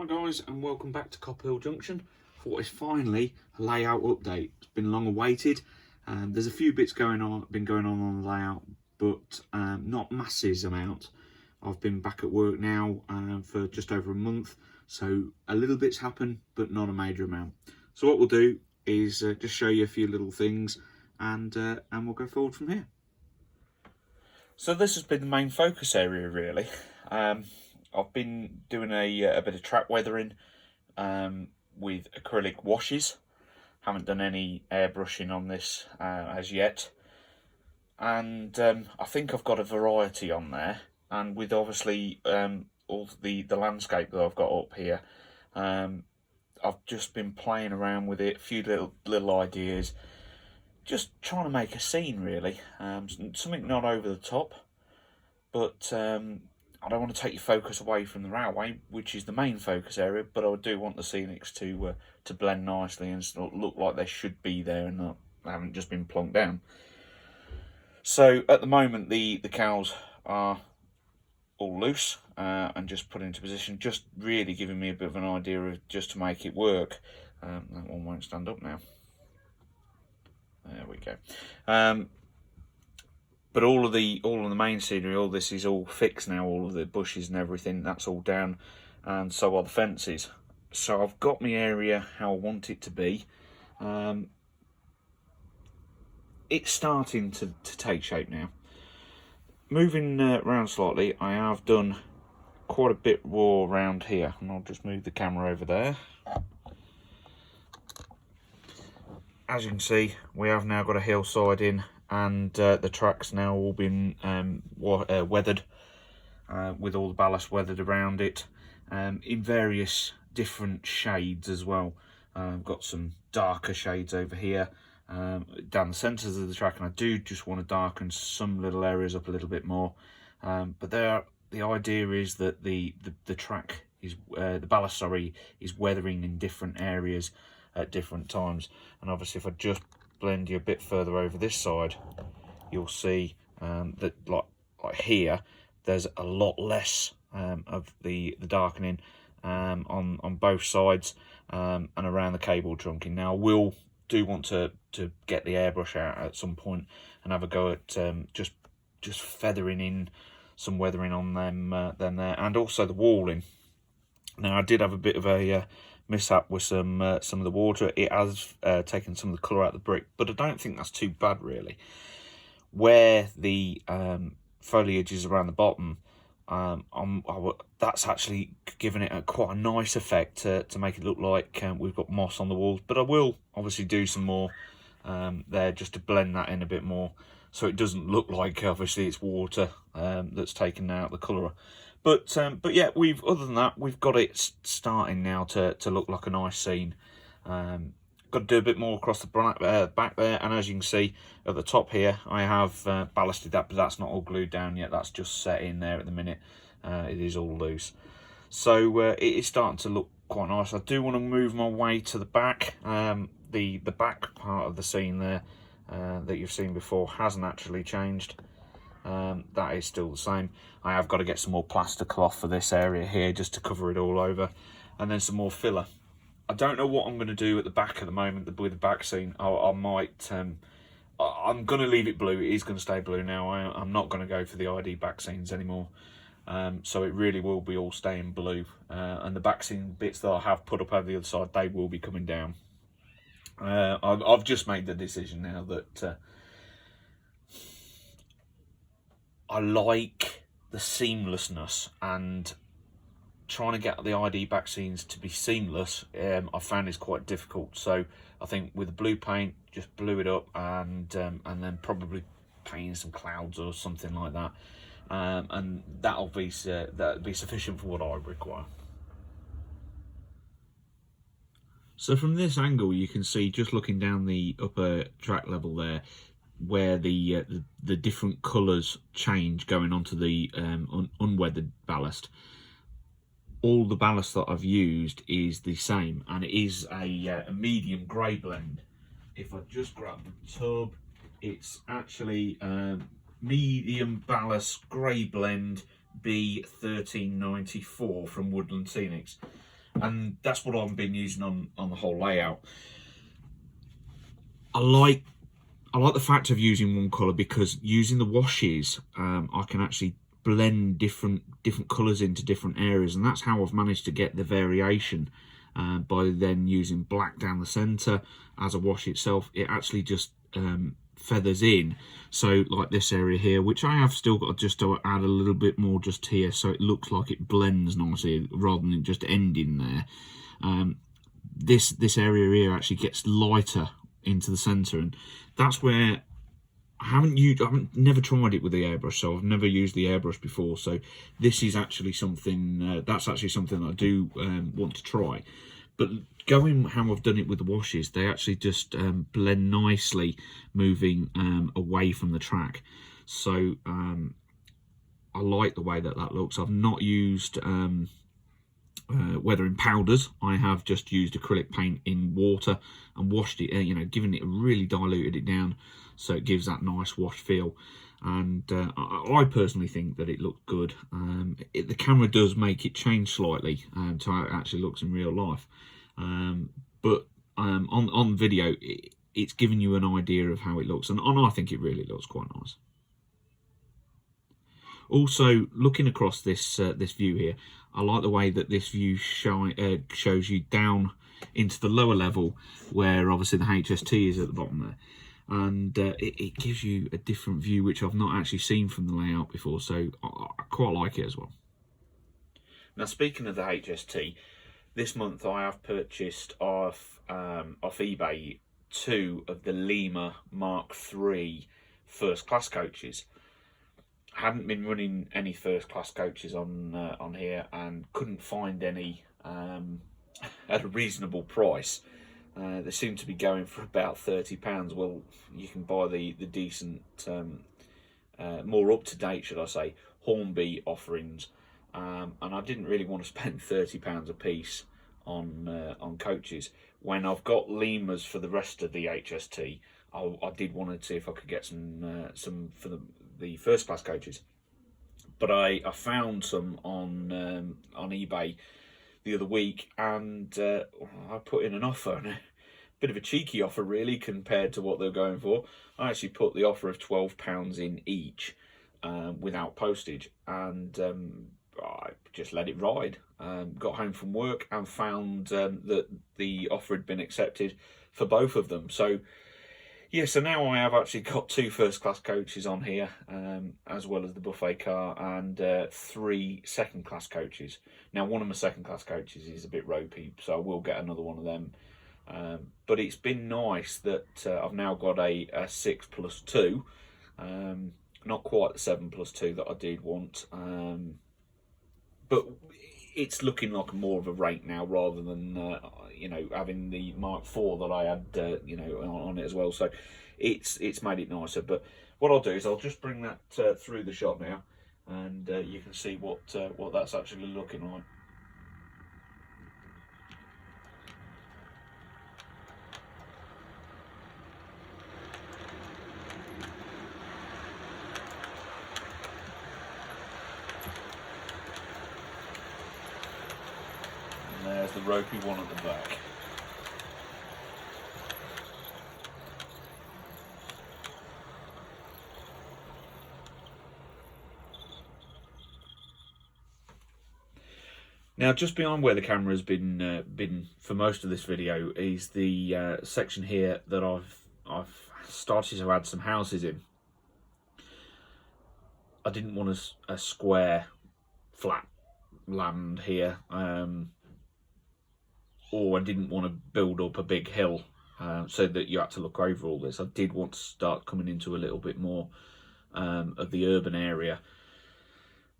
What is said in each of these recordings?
Hi guys, and welcome back to Copper Hill Junction for what is finally a layout update. It's been long awaited. There's a few bits been going on the layout, but not masses amount. I've been back at work now for just over a month, so a little bit's happened, but not a major amount. So what we'll do is just show you a few little things, and we'll go forward from here. So this has been the main focus area, really. I've been doing a bit of track weathering with acrylic washes. Haven't done any airbrushing on this as yet. And I think I've got a variety on there. And with obviously all the landscape that I've got up here, I've just been playing around with it, a few little ideas. Just trying to make a scene, really. Something not over the top, but I don't want to take your focus away from the railway, which is the main focus area, but I do want the scenics to blend nicely and look like they should be there and not haven't just been plonked down. So at the moment, the cows are all loose and just put into position, just really giving me a bit of an idea of just to make it work. That one won't stand up now. There we go. But all of the main scenery, all this is all fixed now. All of the bushes and everything, that's all down, and so are the fences. So I've got my area how I want it to be. It's starting to take shape now. Moving around slightly, I have done quite a bit more around here, and I'll just move the camera over there. As you can see, we have now got a hillside in, and the track's now all been weathered with all the ballast weathered around it in various different shades as well. I've got some darker shades over here down the centres of the track, and I do just want to darken some little areas up a little bit more. But the idea is that the track is the ballast, sorry, is weathering in different areas at different times. And obviously, if I just blend you a bit further over this side, you'll see that like here, there's a lot less of the darkening on both sides and around the cable trunking. Now, I will want to get the airbrush out at some point and have a go at just feathering in some weathering on them there, and also the walling. Now, I did have a bit of a mishap with some of the water. It has taken some of the colour out of the brick, but I don't think that's too bad, really. Where the foliage is around the bottom, that's actually given it quite a nice effect to make it look like we've got moss on the walls. But I will obviously do some more there just to blend that in a bit more, so it doesn't look like obviously it's water that's taken out the colour. But yeah, other than that, we've got it starting now to look like a nice scene. Got to do a bit more across the back there, and as you can see at the top here, I have ballasted that, but that's not all glued down yet. That's just set in there at the minute. It is all loose, so it is starting to look quite nice. I do want to move my way to the back. The back part of the scene there that you've seen before hasn't actually changed. That is still the same. I have got to get some more plaster cloth for this area here just to cover it all over, and then some more filler. I don't know what I'm going to do at the back at the moment with the back scene. I might I'm going to leave it blue. It is going to stay blue now. I'm not going to go for the ID back scenes anymore, so it really will be all staying blue, and the back scene bits that I have put up over the other side, they will be coming down. I've just made the decision now that I like the seamlessness, and trying to get the ID back scenes to be seamless, I found is quite difficult. So I think with the blue paint, just blue it up, and then probably painting some clouds or something like that, and that'll be sufficient for what I require. So from this angle, you can see, just looking down the upper track level there, where the different colours change going onto the unweathered ballast. All the ballast that I've used is the same, and it is a medium grey blend. If I just grab the tub, it's actually medium ballast grey blend B1394 from Woodland Scenics. and that's what I've been using on the whole layout. I like the fact of using one colour, because using the washes, I can actually blend different colours into different areas, and that's how I've managed to get the variation. By then using black down the centre as a wash itself, it actually just feathers in. So like this area here, which I have still got just to add a little bit more just here, so it looks like it blends nicely rather than just ending there. This area here actually gets lighter into the centre, and that's where I never tried it with the airbrush, so I've never used the airbrush before. So this is actually something that's actually something I do want to try. But going how I've done it with the washes, they actually just blend nicely, moving away from the track. So I like the way that looks. I've not used weathering powders. I have just used acrylic paint in water and washed it, given it really diluted it down, so it gives that nice wash feel. And I personally think that it looked good. The camera does make it change slightly to how it actually looks in real life, but on video it's giving you an idea of how it looks, and I think it really looks quite nice. Also, looking across this view here, I like the way that this view shows you down into the lower level, where obviously the HST is at the bottom there. And it gives you a different view, which I've not actually seen from the layout before, so I quite like it as well. Now, speaking of the HST, this month I have purchased off eBay 2 of the Lima Mark III first class coaches. I hadn't been running any first class coaches on here, and couldn't find any at a reasonable price. They seem to be going for about £30. Well, you can buy the decent, more up to date, should I say, Hornby offerings, and I didn't really want to spend £30 a piece on coaches when I've got Limas for the rest of the HST. I did want to see if I could get some for the first class coaches, but I found some on eBay the other week, and I put in an offer, and a bit of a cheeky offer really compared to what they're going for. I actually put the offer of £12 in each without postage, and I just let it ride. Got home from work and found that the offer had been accepted for both of them. So yeah, so now I have actually got 2 first class coaches on here, as well as the buffet car, and 3 second class coaches. Now, one of my second class coaches is a bit ropey, so I will get another one of them. But it's been nice that I've now got a 6+2, not quite the 7+2 that I did want, but it's looking like more of a rake now, rather than having the Mark IV that I had on it as well. So it's made it nicer. But what I'll do is I'll just bring that through the shot now, and you can see what that's actually looking like. There's the ropey one at the back. Now, just behind where the camera has been for most of this video is the section here that I've started to add some houses in. I didn't want a square flat land here, or I didn't want to build up a big hill so that you had to look over all this. I did want to start coming into a little bit more of the urban area.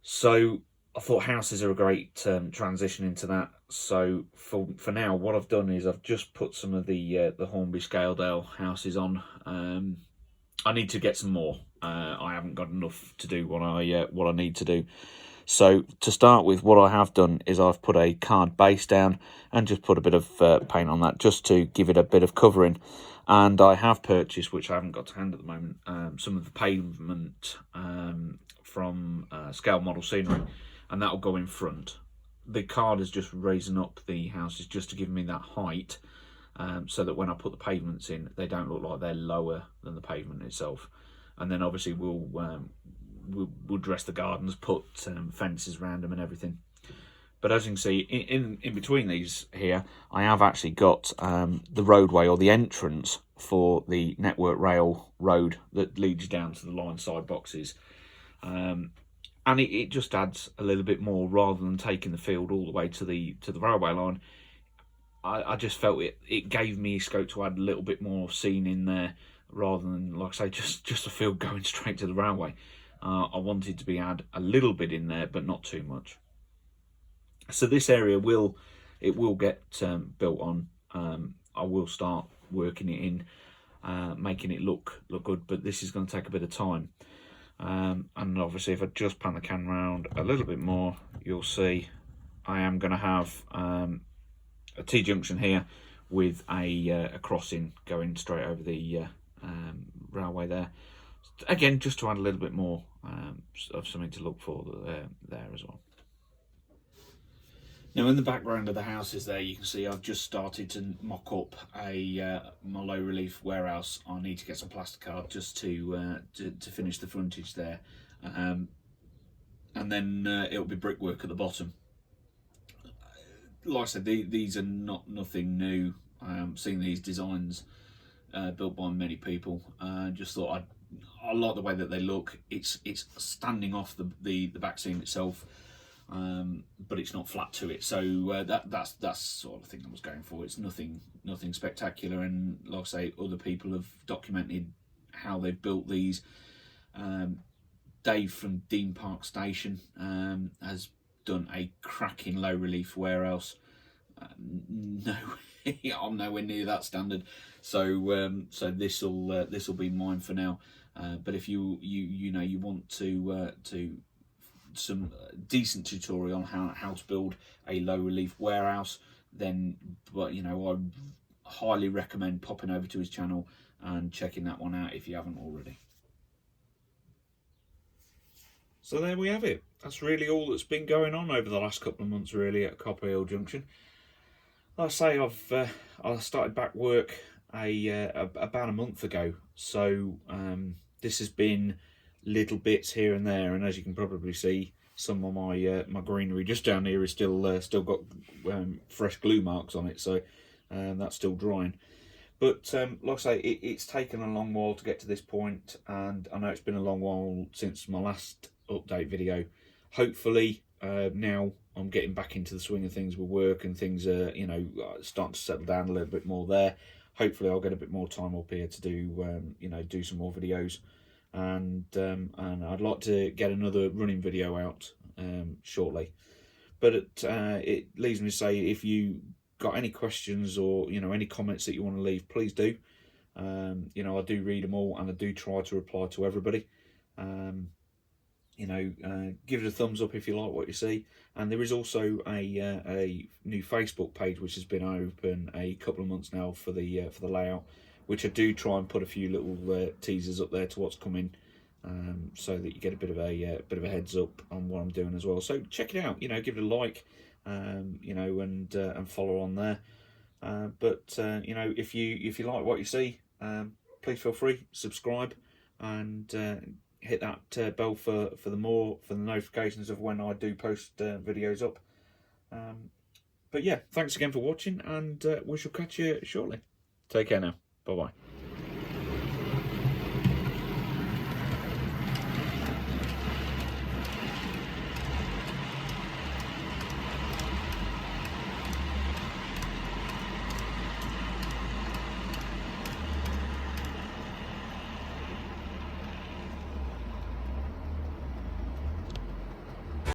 So I thought houses are a great transition into that. So for now, what I've done is I've just put some of the Hornby Scaledale houses on. I need to get some more. I haven't got enough to do what I need to do. So to start with, what I have done is I've put a card base down and just put a bit of paint on that, just to give it a bit of covering. And I have purchased, which I haven't got to hand at the moment, some of the pavement from Scale Model Scenery, and that will go in front. the card is just raising up the houses just to give me that height, so that when I put the pavements in, they don't look like they're lower than the pavement itself. And then obviously we'll dress the gardens, put fences around them and everything. But as you can see, in between these here, I have actually got the roadway, or the entrance for the Network Rail road that leads down to the line side boxes. And it just adds a little bit more, rather than taking the field all the way to the railway line. I just felt it gave me scope to add a little bit more scene in there, rather than, like I say, just a field going straight to the railway. I wanted to add a little bit in there, but not too much. So this area will get built on. I will start working it in, making it look good, but this is going to take a bit of time. And obviously, if I just pan the camera around a little bit more, you'll see I am going to have a T-junction here with a crossing going straight over the railway there. Again, just to add a little bit more of something to look for there as well. Now, in the background of the houses there, you can see I've just started to mock up my low relief warehouse. I need to get some plasticard just to finish the frontage there, and then it'll be brickwork at the bottom. Like I said, these are nothing new. Seen these designs built by many people. Just thought I like the way that they look. It's standing off the back seam itself. But it's not flat to it, so that's sort of thing I was going for. It's nothing spectacular, and like I say, other people have documented how they've built these. Dave from Dean Park Station has done a cracking low relief warehouse. No, I'm nowhere near that standard, so this will be mine for now. But if you want to some decent tutorial on how to build a low relief warehouse, then I highly recommend popping over to his channel and checking that one out if you haven't already. So there we have it. That's really all that's been going on over the last couple of months, really, at Copper Hill Junction. Like I say, I started back work about a month ago, so this has been little bits here and there, and as you can probably see, some of my greenery just down here is still got fresh glue marks on it, so that's still drying. But like I say, it's taken a long while to get to this point, and I know it's been a long while since my last update video. Hopefully now I'm getting back into the swing of things with work, and things are starting to settle down a little bit more there. Hopefully I'll get a bit more time up here to do some more videos. And I'd like to get another running video out shortly. But it leaves me to say, if you got any questions or any comments that you want to leave, please do. I do read them all, and I do try to reply to everybody. Give it a thumbs up if you like what you see. And there is also a new Facebook page which has been open a couple of months now for the layout, which I do try and put a few little teasers up there to what's coming, so that you get a bit of a heads up on what I'm doing as well. So check it out. Give it a like, and follow on there. If you like what you see, please feel free, subscribe, and hit that bell for the notifications of when I do post videos up. But yeah, thanks again for watching, and we shall catch you shortly. Take care now. Bye-bye.